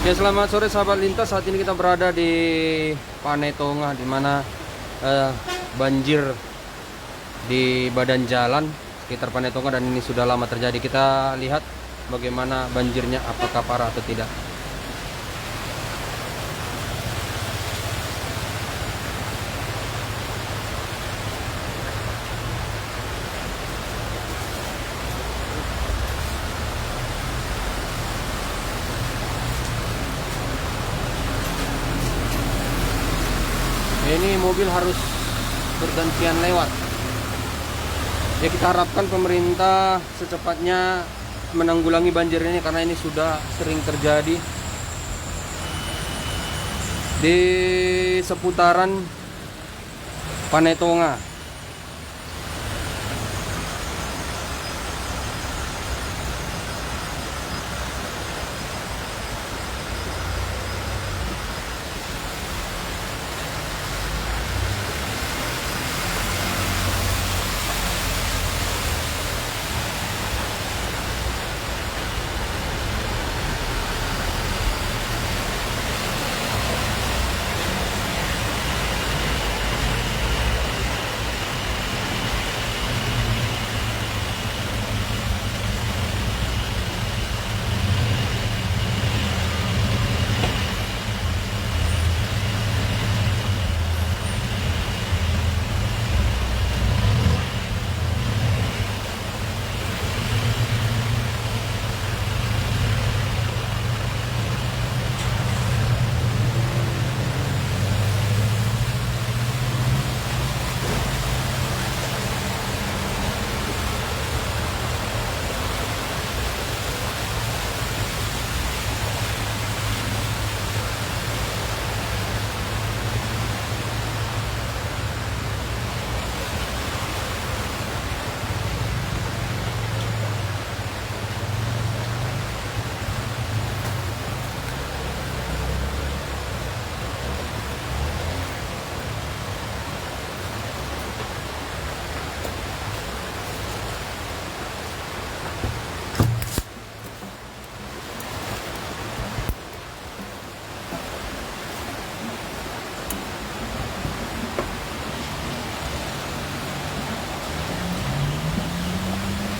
Ya, selamat sore sahabat lintas. Saat ini kita berada di Panetonga, di mana banjir di badan jalan sekitar Panetonga, dan ini sudah lama terjadi. Kita lihat bagaimana banjirnya, apakah parah atau tidak. Ini mobil harus bergantian lewat. Ya, kita harapkan pemerintah secepatnya menanggulangi banjir ini, karena ini sudah sering terjadi di seputaran Panetonga.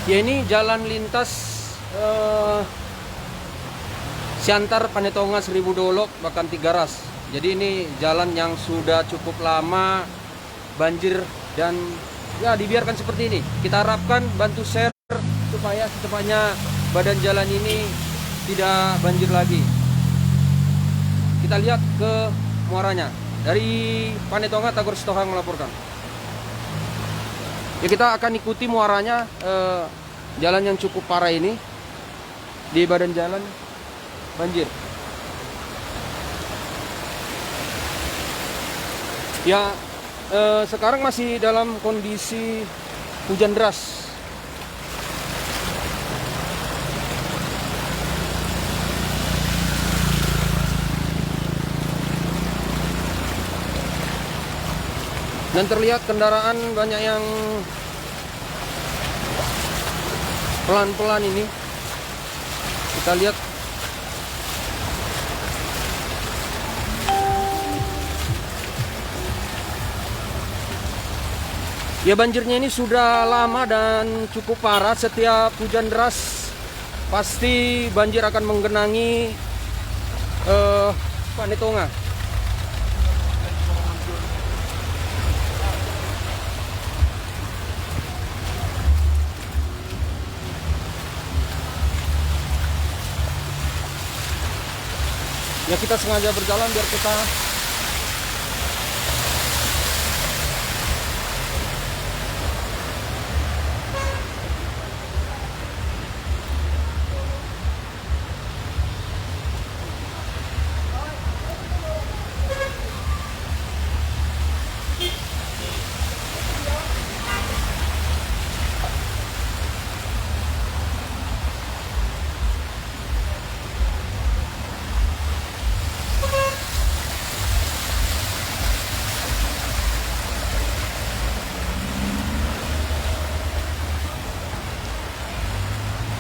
Ya, ini jalan lintas Siantar Panetonga, Seribu Dolok, bahkan Tiga Ras. Jadi ini jalan yang sudah cukup lama banjir, dan ya dibiarkan seperti ini. Kita harapkan bantu share supaya secepatnya badan jalan ini tidak banjir lagi. Kita lihat ke muaranya. Dari Panetonga, Tagor Sitohang melaporkan. Ya, kita akan ikuti muaranya, jalan yang cukup parah ini di badan jalan banjir. Ya, sekarang masih dalam kondisi hujan deras. Dan terlihat kendaraan banyak yang pelan-pelan ini. Kita lihat. Ya, banjirnya ini sudah lama dan cukup parah. Setiap hujan deras pasti banjir akan menggenangi Panetonga. Ya, kita sengaja berjalan biar kita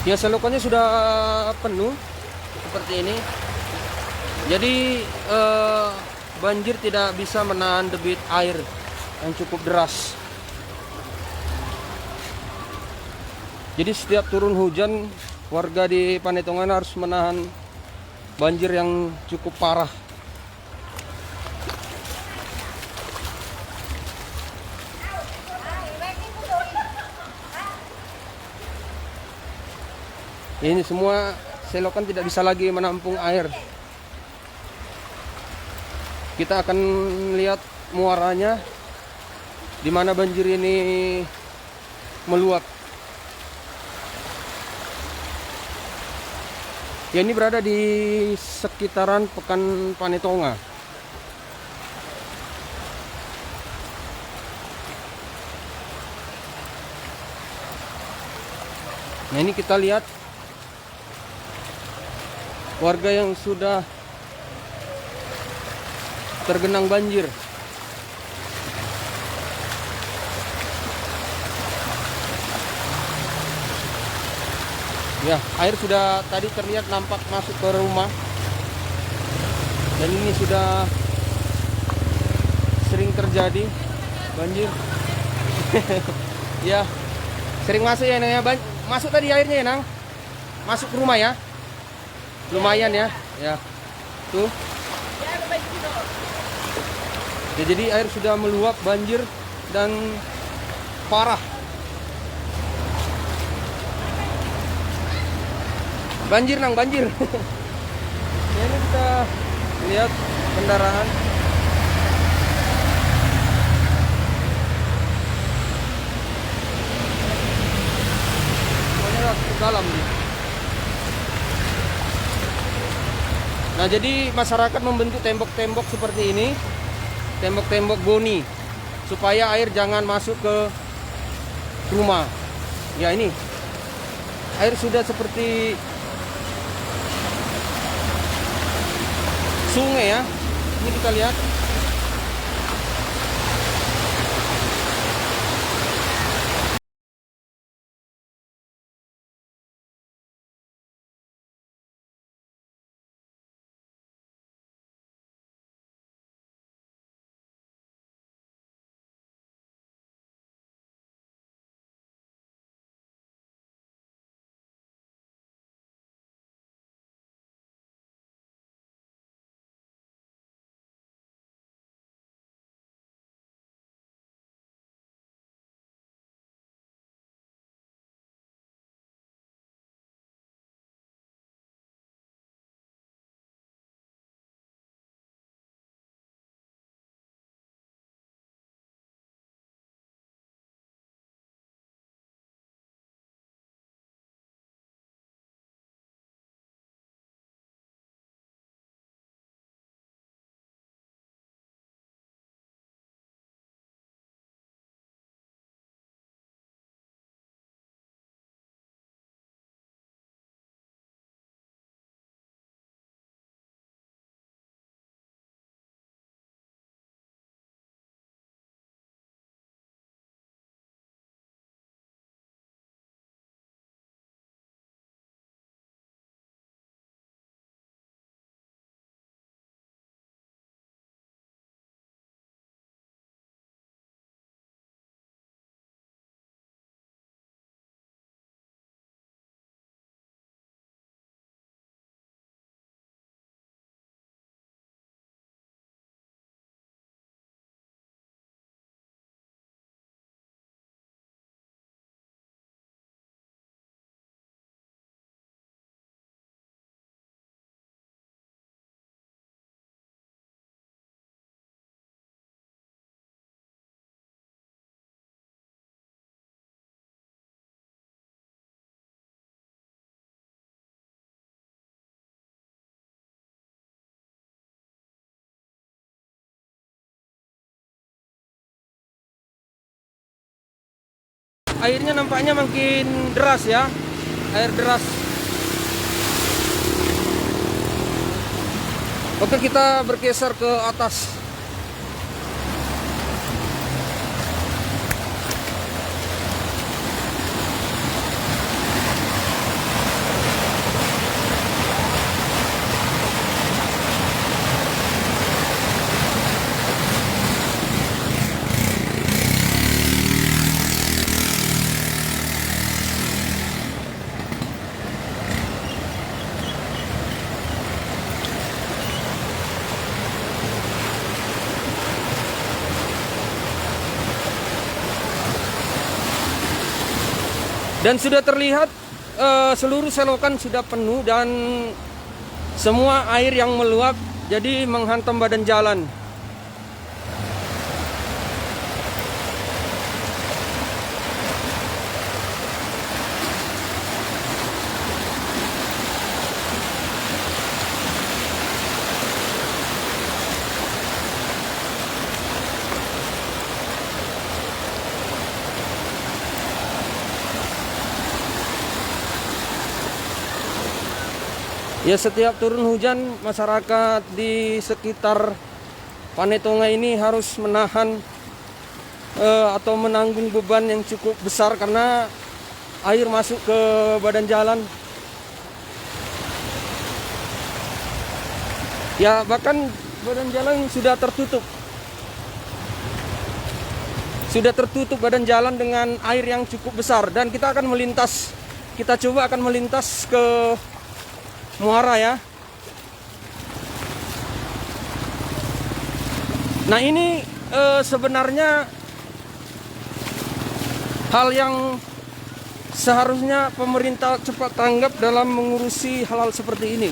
Ya, selokannya sudah penuh seperti ini. Jadi banjir tidak bisa menahan debit air yang cukup deras. Jadi setiap turun hujan, warga di Panetongan harus menahan banjir yang cukup parah. Ini semua selokan tidak bisa lagi menampung air. Kita akan lihat muaranya di mana banjir ini meluap. Ya, ini berada di sekitaran Pekan Panetongan. Nah, ini kita lihat warga yang sudah tergenang banjir. Ya, air sudah tadi terlihat nampak masuk ke rumah. Dan ini sudah sering terjadi banjir. Ya, sering masuk ya Nang ya. Masuk tadi airnya ya Nang. Masuk ke rumah ya. Lumayan ya. Ya. Tuh. Ya, jadi air sudah meluap, banjir dan parah. Banjir Nang, banjir. Ya, ini kita lihat kendaraan. Semuanya ke dalam nih. Nah, jadi masyarakat membentuk tembok-tembok seperti ini, tembok-tembok goni, supaya air jangan masuk ke rumah. Ya, ini air sudah seperti sungai ya. Ini kita lihat. Airnya nampaknya makin deras ya. Air deras. Oke, kita bergeser ke atas. Dan sudah terlihat seluruh selokan sudah penuh dan semua air yang meluap jadi menghantam badan jalan. Ya, setiap turun hujan masyarakat di sekitar Panetonga ini harus menahan atau menanggung beban yang cukup besar karena air masuk ke badan jalan. Ya, bahkan badan jalan sudah tertutup. Sudah tertutup badan jalan dengan air yang cukup besar dan kita akan melintas. Kita coba akan melintas ke muara ya. Nah, ini sebenarnya hal yang seharusnya pemerintah cepat tanggap dalam mengurusi hal-hal seperti ini.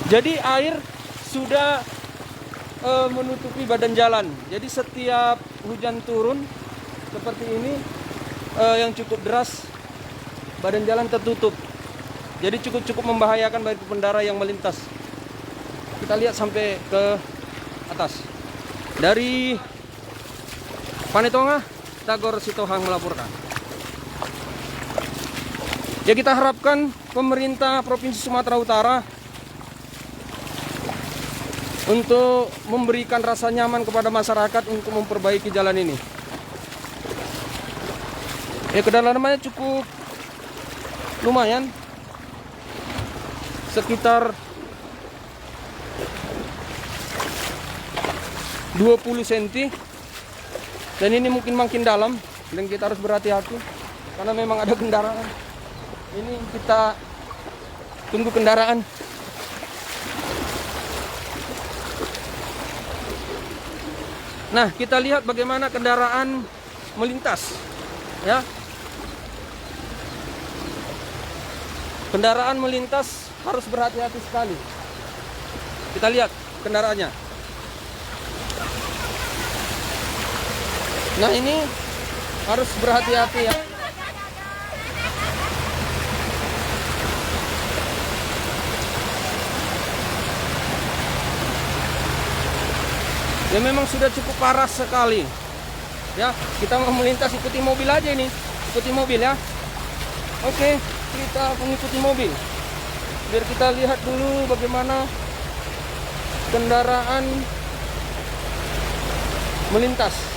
Jadi air sudah menutupi badan jalan. Jadi setiap hujan turun seperti ini yang cukup deras, badan jalan tertutup. Jadi cukup membahayakan bagi pengendara yang melintas. Kita lihat sampai ke atas. Dari Panetonga, Tagor Sitohang melaporkan. Ya, kita harapkan pemerintah Provinsi Sumatera Utara untuk memberikan rasa nyaman kepada masyarakat untuk memperbaiki jalan ini. Ya, kedalamannya cukup lumayan, sekitar 20 cm, dan ini mungkin makin dalam dan kita harus berhati-hati karena memang ada kendaraan. Ini kita tunggu kendaraan. Nah, kita lihat bagaimana kendaraan melintas ya. Kendaraan melintas harus berhati-hati sekali. Kita lihat kendaraannya. Nah, ini harus berhati-hati ya. Ya, memang sudah cukup parah sekali. Ya, kita mau melintas, ikuti mobil aja ini. Ikuti mobil ya. Oke, kita mengikuti mobil. Biar kita lihat dulu bagaimana kendaraan melintas.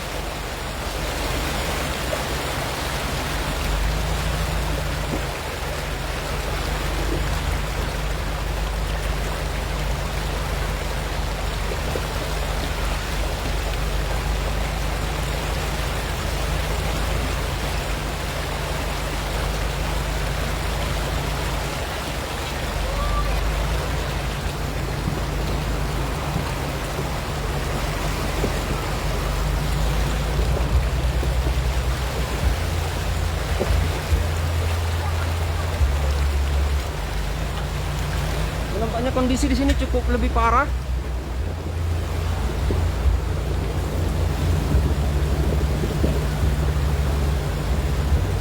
Nampaknya kondisi di sini cukup lebih parah.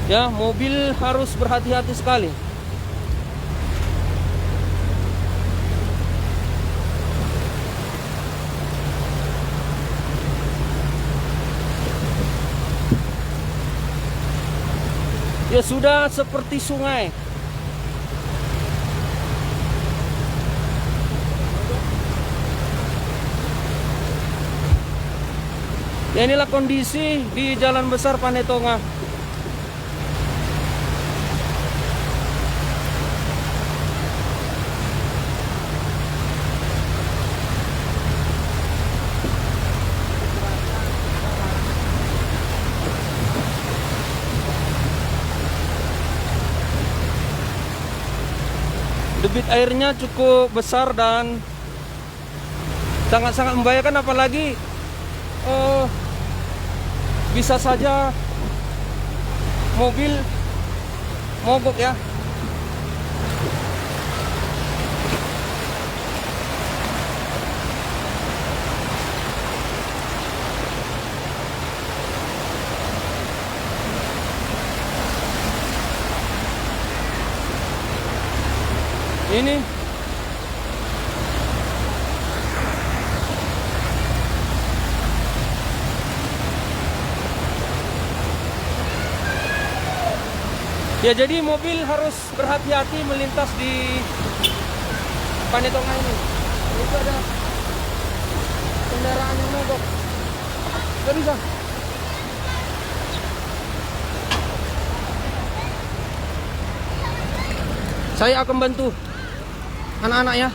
Ya, mobil harus berhati-hati sekali. Ya, sudah seperti sungai. Ya, inilah kondisi di Jalan Besar Panetonga. Debit airnya cukup besar dan sangat-sangat membahayakan, apalagi bisa saja mobil mogok ya. Ini ya, jadi mobil harus berhati-hati melintas di Panetongan ini. Itu ada kendaraan yang mogok. Gak bisa. Saya akan bantu anak-anak ya.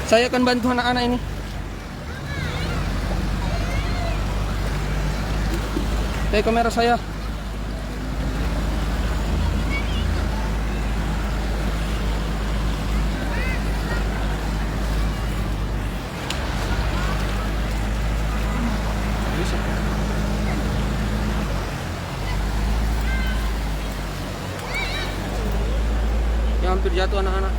Saya akan bantu anak-anak ini. Kayak kamera saya. Ya, hampir jatuh anak-anak.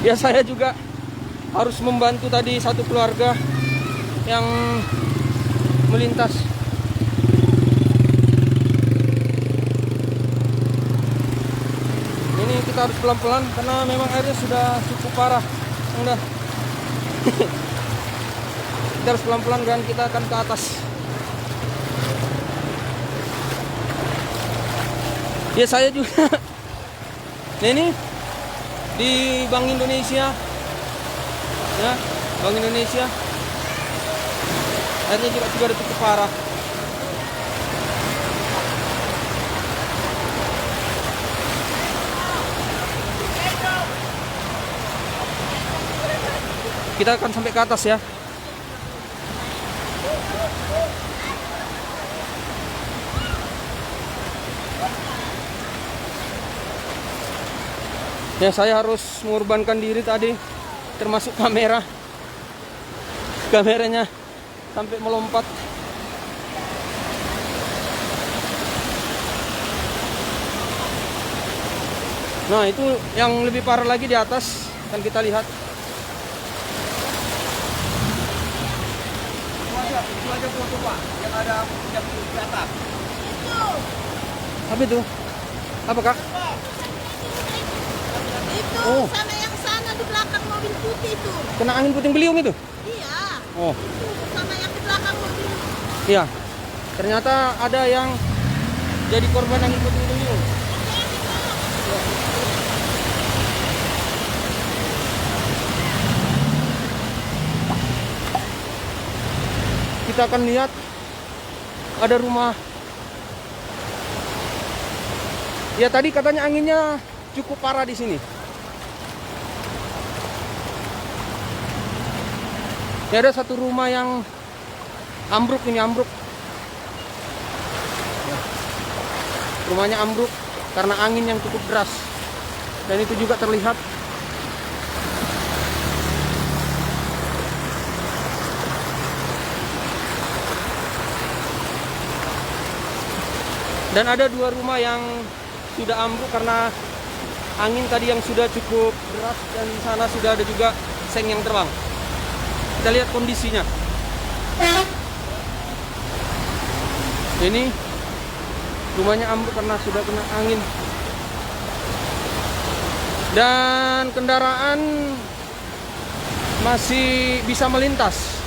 Ya, saya juga harus membantu tadi satu keluarga yang melintas. Ini kita harus pelan-pelan karena memang airnya sudah cukup parah. Udah. Kita harus pelan-pelan dan kita akan ke atas. Ya saya juga. Nah ini di Bank Indonesia, ya Bank Indonesia, airnya juga sudah cukup parah. Kita akan sampai ke atas ya. Ya saya harus mengorbankan diri tadi, termasuk kameranya sampai melompat. Nah itu yang lebih parah lagi di atas, kan kita lihat. Itu aja foto Pak, yang ada yang di atas. Apa itu? Apa Kak? Itu sana yang sana di belakang mobil putih itu. Kena angin puting beliung itu? Iya. Oh. Itu sama yang di belakang mobil. Iya. Ternyata ada yang jadi korban angin puting beliung. Kita akan lihat ada rumah. Ya tadi katanya anginnya cukup parah di sini. Ya ada satu rumah yang ambruk ini ambruk. Ya. Rumahnya ambruk karena angin yang cukup deras. Dan itu juga terlihat. Dan ada 2 rumah yang sudah ambruk karena angin tadi yang sudah cukup deras, dan di sana sudah ada juga seng yang terbang. Kita lihat kondisinya. Ini rumahnya ambruk karena sudah kena angin. Dan kendaraan masih bisa melintas,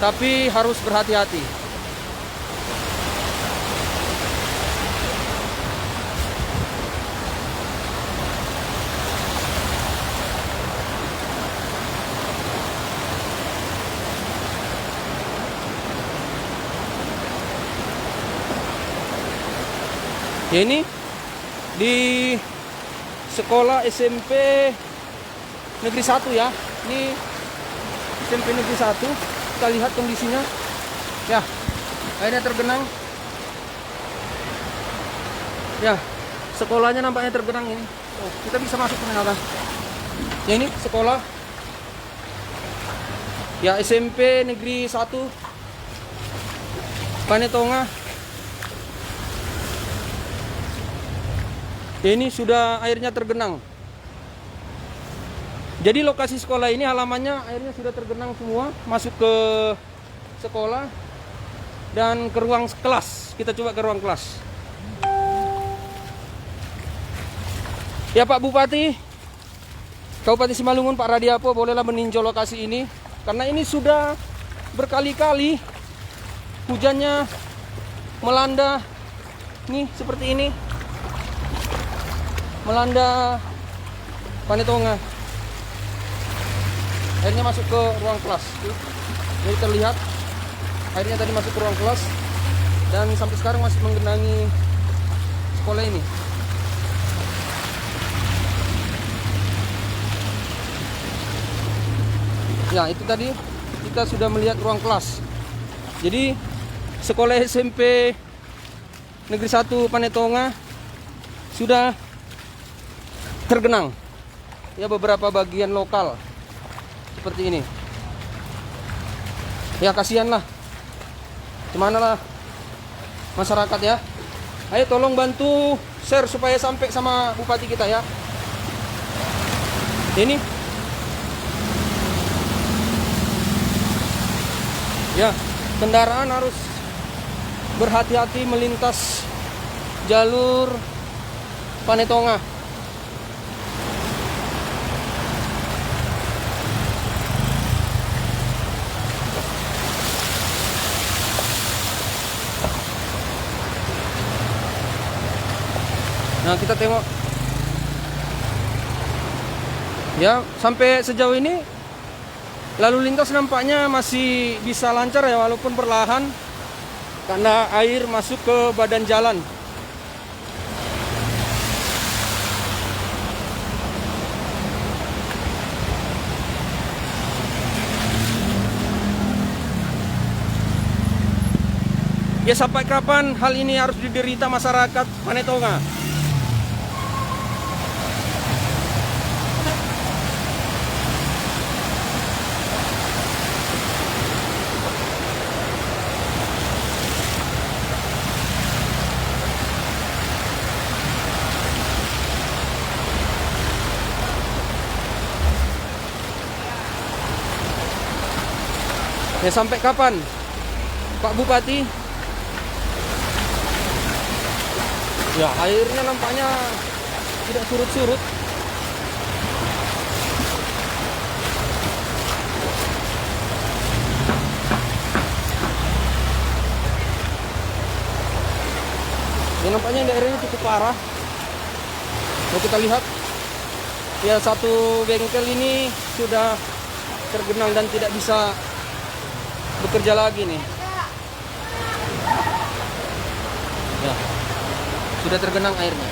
tapi harus berhati-hati. Ya ini di sekolah SMP Negeri 1 ya. Ini SMP Negeri 1. Kita lihat kondisinya. Ya, airnya tergenang. Ya, sekolahnya nampaknya tergenang ini. Oh, kita bisa masuk ternyata. Ya ini sekolah. Ya SMP Negeri 1 Panetonga. Ini sudah airnya tergenang. Jadi lokasi sekolah ini halamannya airnya sudah tergenang semua, masuk ke sekolah dan ke ruang kelas. Kita coba ke ruang kelas. Ya Pak Bupati Kabupaten Simalungun, Pak Radiapo, bolehlah meninjau lokasi ini, karena ini sudah berkali-kali hujannya melanda. Nih seperti ini, melanda Panetonga. Airnya masuk ke ruang kelas. Jadi terlihat airnya tadi masuk ke ruang kelas dan sampai sekarang masih menggenangi sekolah ini. Ya itu tadi kita sudah melihat ruang kelas. Jadi sekolah SMP Negeri 1 Panetonga sudah tergenang. Ya beberapa bagian lokal seperti ini. Ya kasihan lah. Gimana lah masyarakat ya. Ayo tolong bantu share supaya sampai sama bupati kita ya. Ini. Ya, kendaraan harus berhati-hati melintas jalur Panetonga. Nah, kita tengok. Ya, sampai sejauh ini lalu lintas nampaknya masih bisa lancar ya, walaupun perlahan karena air masuk ke badan jalan. Ya, sampai kapan hal ini harus diderita masyarakat Panetonga? Ya, sampai kapan, Pak Bupati? Ya, airnya nampaknya tidak surut-surut. Ya, nampaknya daerahnya cukup parah. Kalau kita lihat, ya satu bengkel ini sudah tergenang dan tidak bisa bekerja lagi nih. Ya, sudah tergenang airnya.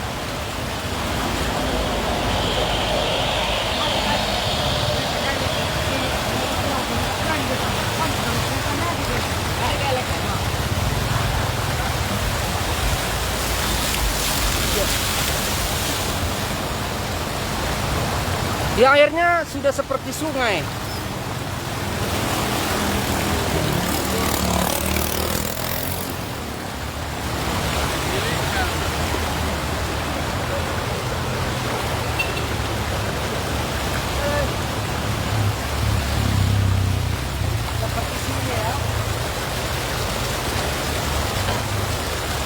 Ya, airnya sudah seperti sungai.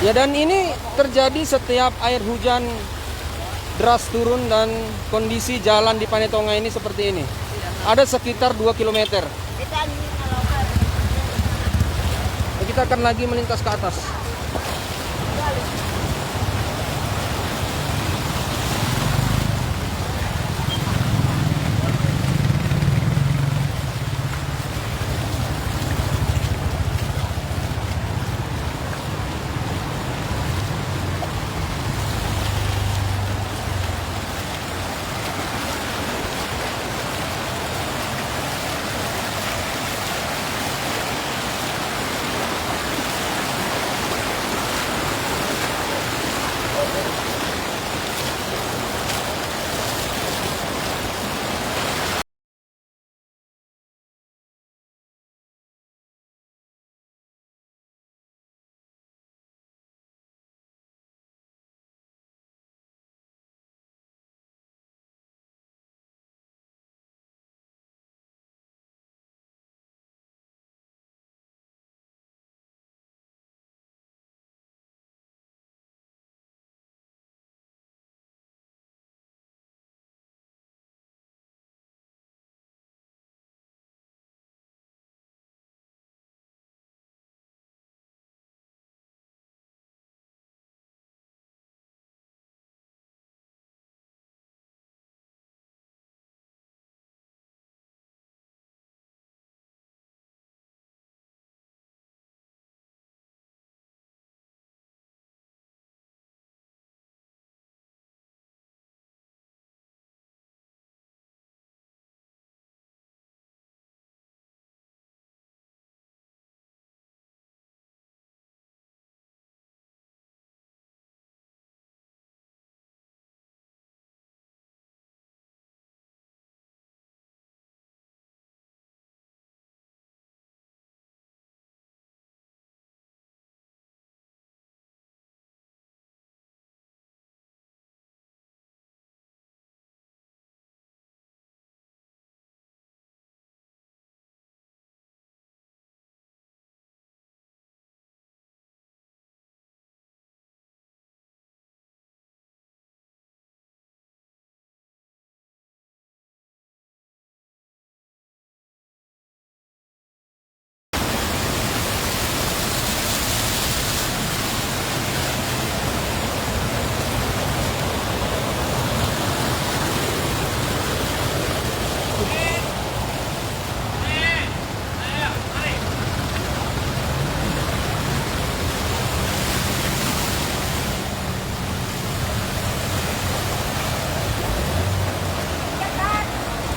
Ya, dan ini terjadi setiap air hujan deras turun dan kondisi jalan di Panetonga ini seperti ini. Ada sekitar 2 km. Kita akan lagi melintas ke atas.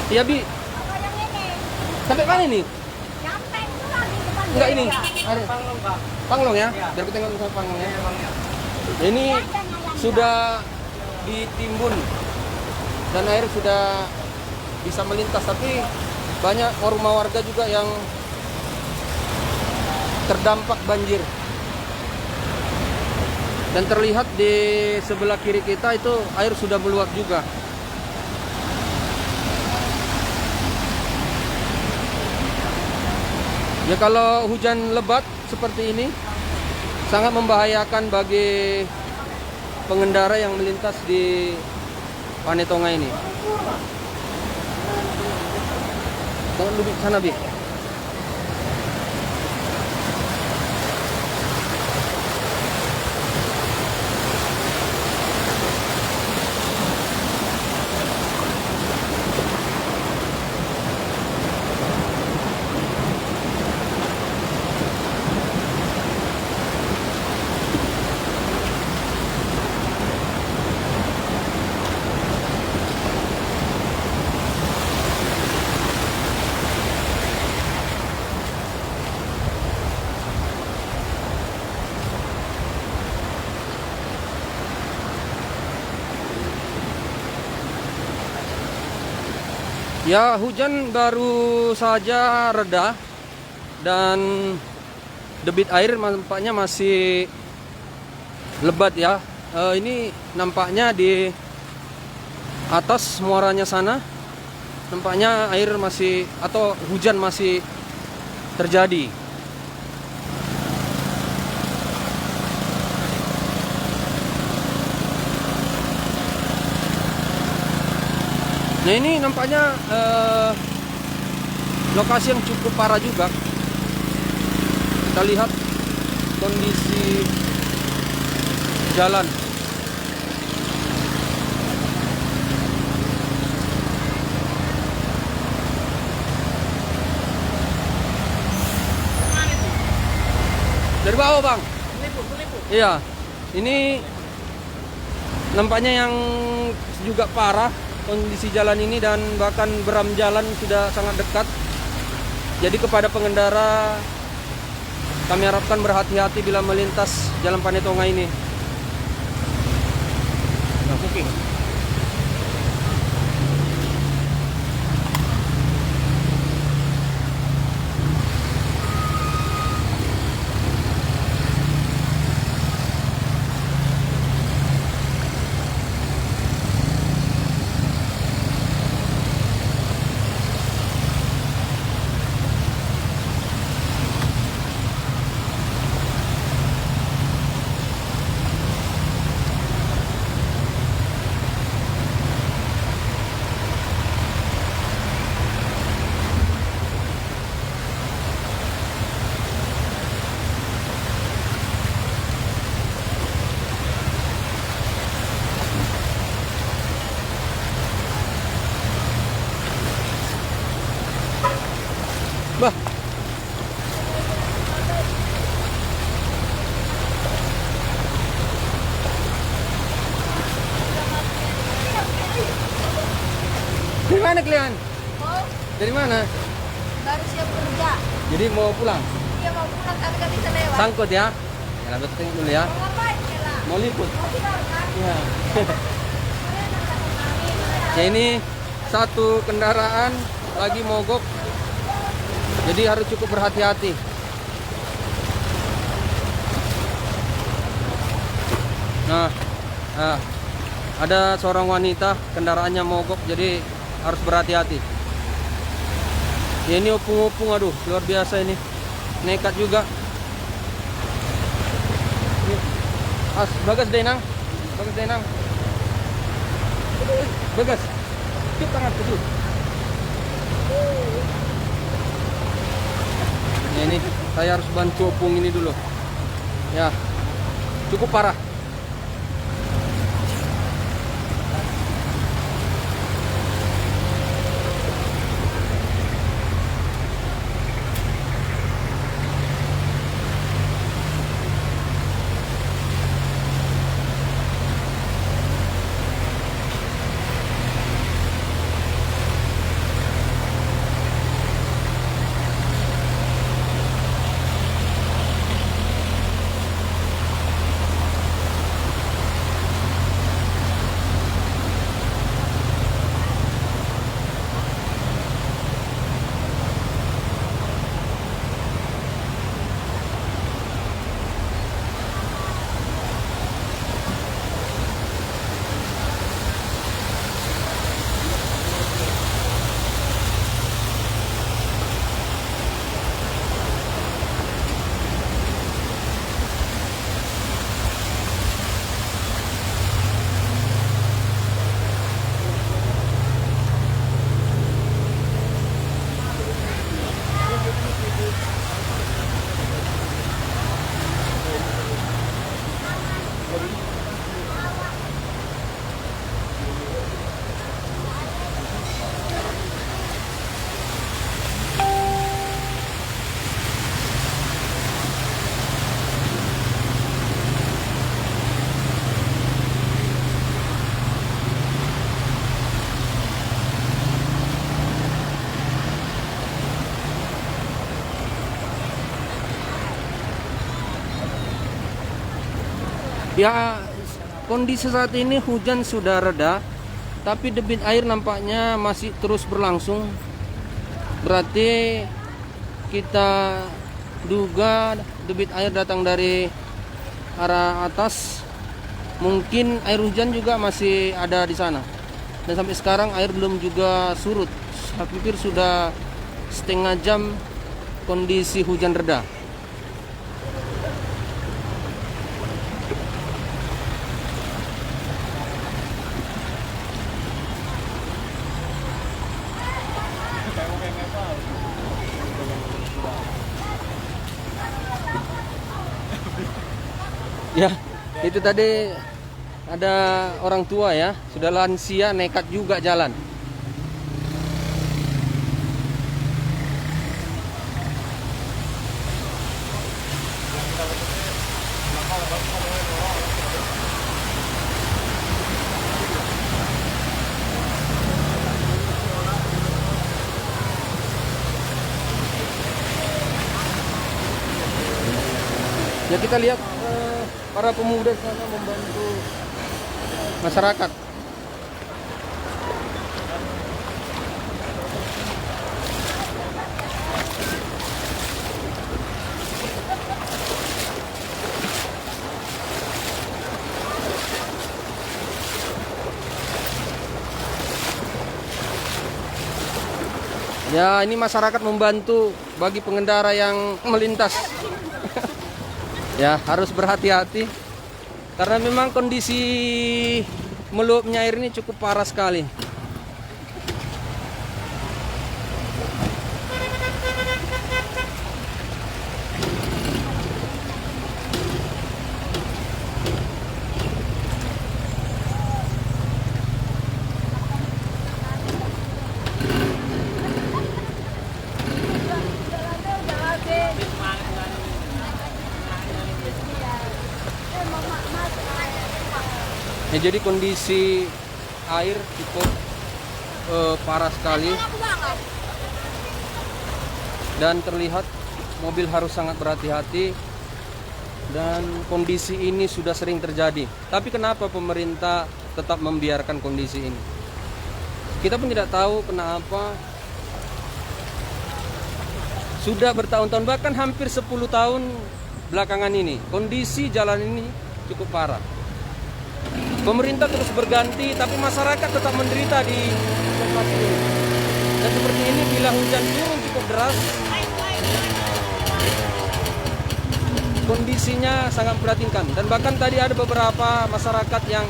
Iya, Bi. Apa yang ini? Sampai mana ini? Sampai itu lagi depan Enggak ini. gereja. Ada Panglong, Pak. panglong ya? Iya. Biar kita tengok misalnya panglong ya. Iya, Bang, ya. Ini Ada yang sudah ditimbun dan air sudah bisa melintas, tapi banyak rumah warga juga yang terdampak banjir. Dan terlihat di sebelah kiri kita itu air sudah meluap juga. Ya kalau hujan lebat seperti ini sangat membahayakan bagi pengendara yang melintas di Panetonga ini. Tengok dulu sana, Bi. Ya, hujan baru saja reda dan debit air nampaknya masih lebat ya. Ini nampaknya di atas muaranya sana nampaknya air masih atau hujan masih terjadi. Nah, ini nampaknya lokasi yang cukup parah juga. Kita lihat kondisi jalan. Dari bawah, Bang. Penipu. Iya. Ini nampaknya yang juga parah kondisi jalan ini, dan bahkan beram jalan sudah sangat dekat. Jadi kepada pengendara kami harapkan berhati-hati bila melintas jalan Panetonga ini. Nah, cooking. Bah. Dari mana kalian? Oh, Dari mana? baru siap kerja. Jadi mau pulang? Dia mau pulang tapi gak bisa lewat. Sangkut ya? Ya, lanjut tengok dulu ya. Mau ngapain Kela? Mau liput. Mau tidur kan? Ya. Ya, ini satu kendaraan lagi mogok. Jadi harus cukup berhati-hati. Nah, ada seorang wanita kendaraannya mogok, jadi harus berhati-hati. Ya, ini opung-opung, aduh luar biasa ini, nekat juga. Ini, Bagas Denang, Bagas, cuk tangan ke dulu. Nah, ini saya harus bantu opung ini dulu. Ya, cukup parah. Ya, kondisi saat ini hujan sudah reda, tapi debit air nampaknya masih terus berlangsung. Berarti kita duga debit air datang dari arah atas. Mungkin air hujan juga masih ada di sana. Dan sampai sekarang air belum juga surut. Hampir sudah setengah jam kondisi hujan reda. Ya, itu tadi ada orang tua ya, sudah lansia nekat juga jalan. Ya kita lihat para pemuda di sana membantu masyarakat. Ya, ini masyarakat membantu bagi pengendara yang melintas. Ya, harus berhati-hati karena memang kondisi meluapnya air ini cukup parah sekali. Ya, jadi kondisi air cukup parah sekali dan terlihat mobil harus sangat berhati-hati dan kondisi ini sudah sering terjadi. Tapi kenapa pemerintah tetap membiarkan kondisi ini? Kita pun tidak tahu kenapa. Sudah bertahun-tahun, bahkan hampir 10 tahun belakangan ini kondisi jalan ini cukup parah. Pemerintah terus berganti, tapi masyarakat tetap menderita di tempat ini. Dan seperti ini bila hujan turun cukup deras, kondisinya sangat memprihatinkan. Dan bahkan tadi ada beberapa masyarakat yang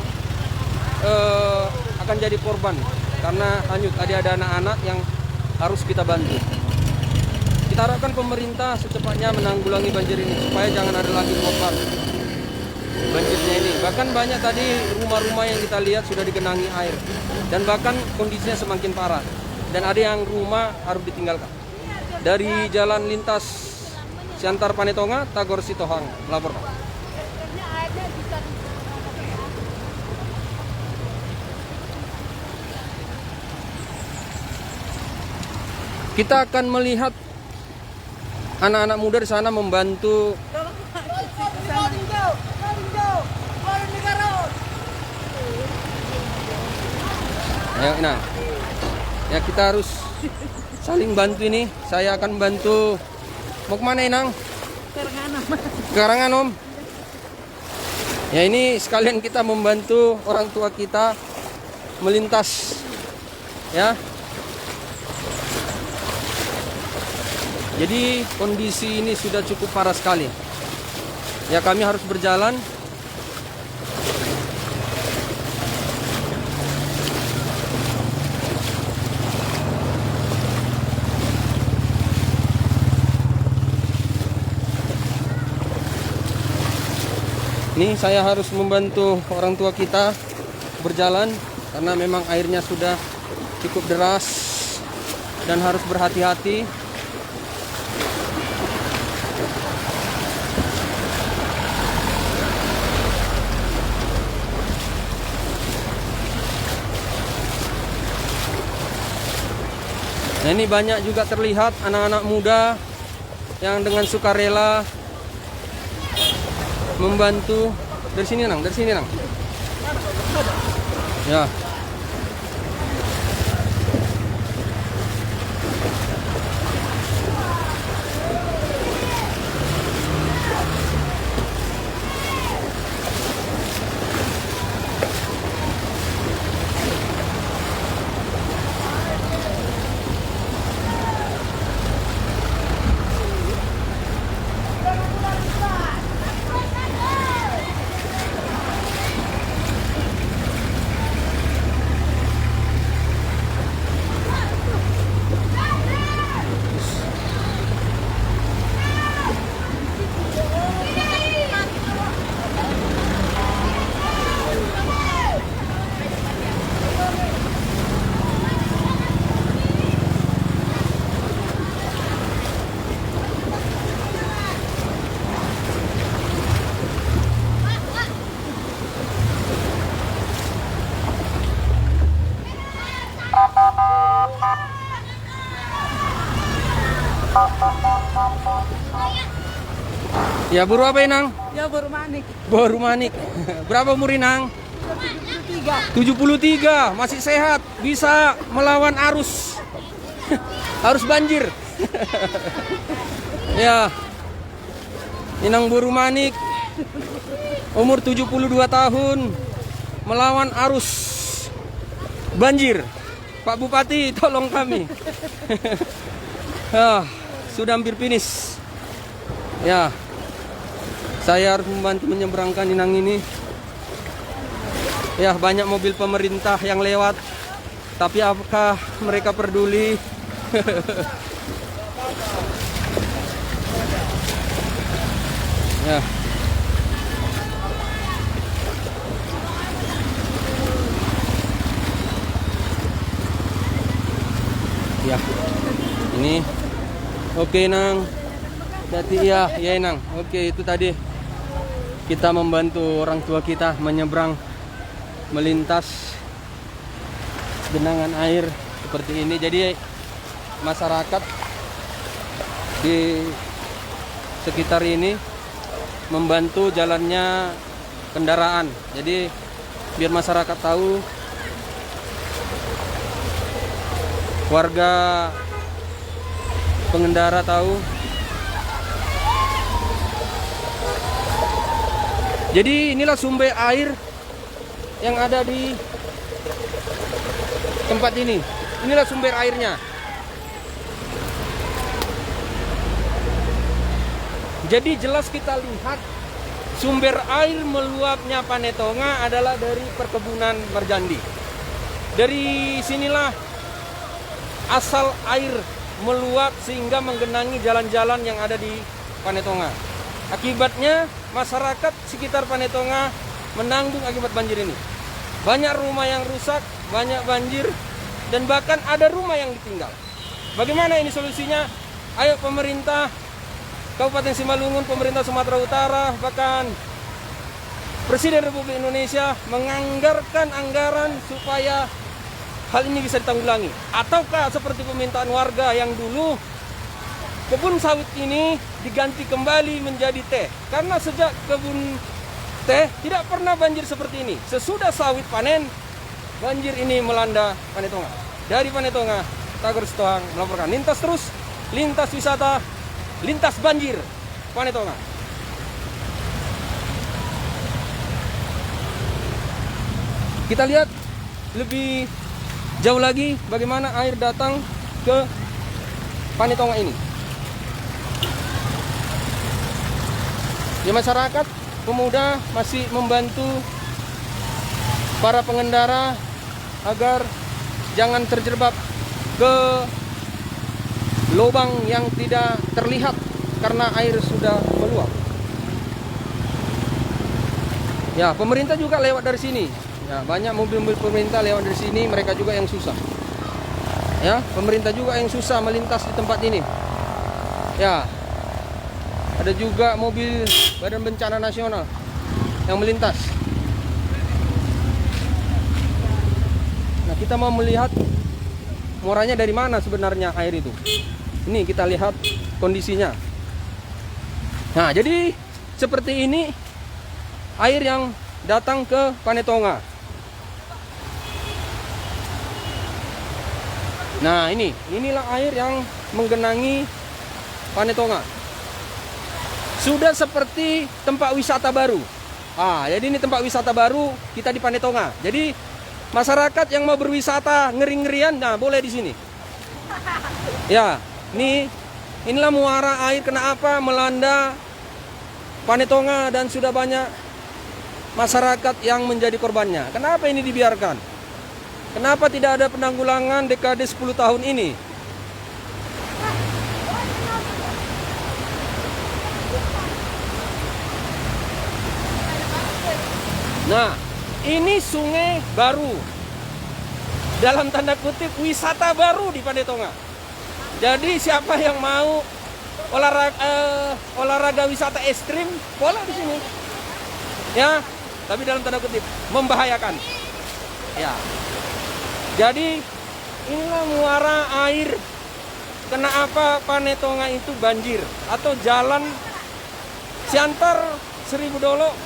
akan jadi korban karena hanyut. Tadi ada anak-anak yang harus kita bantu. Kita harapkan pemerintah secepatnya menanggulangi banjir ini supaya jangan ada lagi korban banjirnya ini. Bahkan banyak tadi rumah-rumah yang kita lihat sudah digenangi air dan bahkan kondisinya semakin parah dan ada yang rumah harus ditinggalkan. Dari jalan lintas Siantar Panetonga, Tagor Sitohang melaporkan. Kita akan melihat anak-anak muda di sana membantu. Ayo, nah, ya kita harus saling bantu ini. Saya akan bantu. Mau kemana Inang? Karangan Om. Ya ini sekalian kita membantu orang tua kita melintas. Ya. Jadi kondisi ini sudah cukup parah sekali. Ya kami harus berjalan. Ini saya harus membantu orang tua kita berjalan karena memang airnya sudah cukup deras dan harus berhati-hati. Nah, ini banyak juga terlihat anak-anak muda yang dengan sukarela membantu Dari sini Nang, dari sini Nang. Ya. Ya, buru apa Inang? Ya baru manik. Baru manik. Berapa umur Inang? 73. Masih sehat, bisa melawan arus. Arus banjir. Ya. Inang Buru Manik umur 72 tahun melawan arus banjir. Pak Bupati, tolong kami. Sudah hampir finish. Ya. Saya harus membantu menyeberangkan Inang ini. Ya, banyak mobil pemerintah yang lewat. Tapi apakah mereka peduli? Ya. Ya. Ini. Oke, Nang. Berarti ya Nang. Oke, itu tadi kita membantu orang tua kita menyeberang melintas genangan air seperti ini. Jadi masyarakat di sekitar ini membantu jalannya kendaraan. Jadi biar masyarakat tahu, warga pengendara tahu. Jadi inilah sumber air yang ada di tempat ini. Inilah sumber airnya. Jadi jelas kita lihat sumber air meluapnya Panetonga adalah dari perkebunan Marjandi. Dari sinilah asal air meluap sehingga menggenangi jalan-jalan yang ada di Panetonga. Akibatnya masyarakat sekitar Panetonga menanggung akibat banjir ini. Banyak rumah yang rusak, banyak banjir, dan bahkan ada rumah yang ditinggal. Bagaimana ini solusinya? Ayo pemerintah Kabupaten Simalungun, pemerintah Sumatera Utara, bahkan Presiden Republik Indonesia menganggarkan anggaran supaya hal ini bisa ditanggulangi. Ataukah seperti permintaan warga yang dulu, kebun sawit ini diganti kembali menjadi teh. Karena sejak kebun teh tidak pernah banjir seperti ini. Sesudah sawit panen, banjir ini melanda Panetonga. Dari Panetonga, Tagar Sitohang melaporkan. Lintas terus, lintas wisata, lintas banjir Panetonga. Kita lihat lebih jauh lagi bagaimana air datang ke Panetonga ini. Di masyarakat, pemuda masih membantu para pengendara agar jangan terjebak ke lubang yang tidak terlihat karena air sudah meluap. Ya, pemerintah juga lewat dari sini. Ya, banyak mobil-mobil pemerintah lewat dari sini, mereka juga yang susah. Ya, pemerintah juga yang susah melintas di tempat ini. Ya. Ada juga mobil Badan Bencana Nasional yang melintas. Nah, kita mau melihat muaranya dari mana sebenarnya air itu. Ini kita lihat kondisinya. Nah, jadi seperti ini air yang datang ke Panetonga. Nah, inilah air yang menggenangi Panetonga. Sudah seperti tempat wisata baru. Jadi ini tempat wisata baru kita di Panetonga. Jadi masyarakat yang mau berwisata ngeri-ngerian, nah boleh di sini. Ya, inilah muara air kenapa melanda Panetonga dan sudah banyak masyarakat yang menjadi korbannya. Kenapa ini dibiarkan? Kenapa tidak ada penanggulangan dekade 10 tahun ini? Nah, ini sungai baru. Dalam tanda kutip wisata baru di Panetonga. Jadi siapa yang mau olahraga wisata ekstrim, boleh di sini. Ya, tapi dalam tanda kutip membahayakan. Ya. Jadi inilah muara air. Kenapa Panetonga itu banjir atau jalan Siantar Seribu Dolok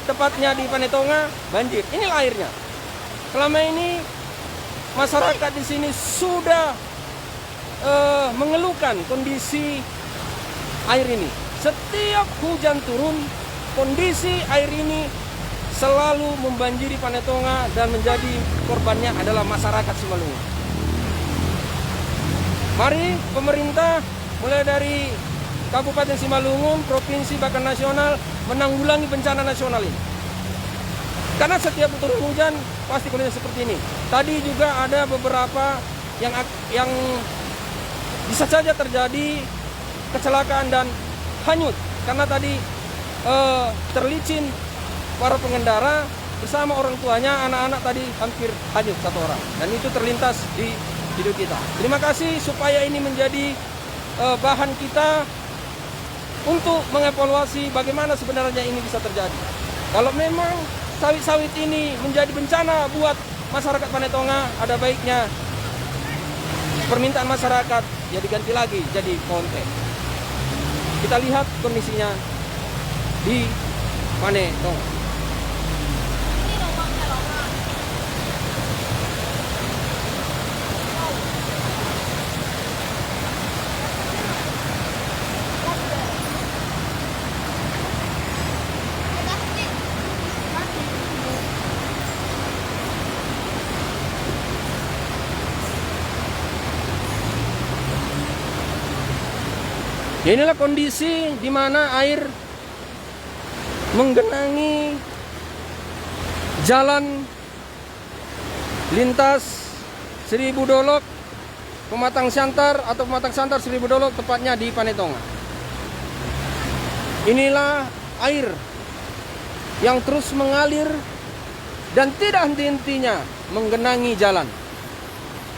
tepatnya di Panetonga banjir. Inilah airnya. Selama ini masyarakat di sini sudah mengeluhkan kondisi air ini. Setiap hujan turun, kondisi air ini selalu membanjiri Panetonga dan menjadi korbannya adalah masyarakat Simalungun. Mari pemerintah mulai dari Kabupaten Simalungun, provinsi bahkan nasional menanggulangi bencana nasional ini. Karena setiap turun hujan pasti kondisi seperti ini. Tadi juga ada beberapa yang bisa saja terjadi kecelakaan dan hanyut karena tadi terlicin para pengendara bersama orang tuanya, anak-anak tadi hampir hanyut satu orang dan itu terlintas di video kita. Terima kasih supaya ini menjadi bahan kita untuk mengevaluasi bagaimana sebenarnya ini bisa terjadi. Kalau memang sawit-sawit ini menjadi bencana buat masyarakat Panetonga, ada baiknya permintaan masyarakat ya diganti lagi jadi pohon teh. Kita lihat kondisinya di Panetonga. Ya, inilah kondisi di mana air menggenangi jalan lintas Seribu Dolok, Pematang Siantar atau Pematang Siantar Seribu Dolok tepatnya di Panetonga. Inilah air yang terus mengalir dan tidak henti-hentinya menggenangi jalan.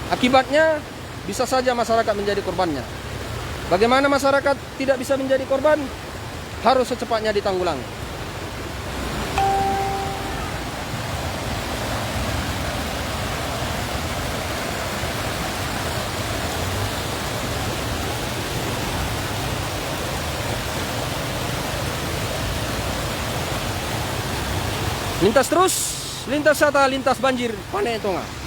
Akibatnya bisa saja masyarakat menjadi korbannya. Bagaimana masyarakat tidak bisa menjadi korban? Harus secepatnya ditanggulangi. Lintas terus, lintas wisata, lintas banjir Panetonga.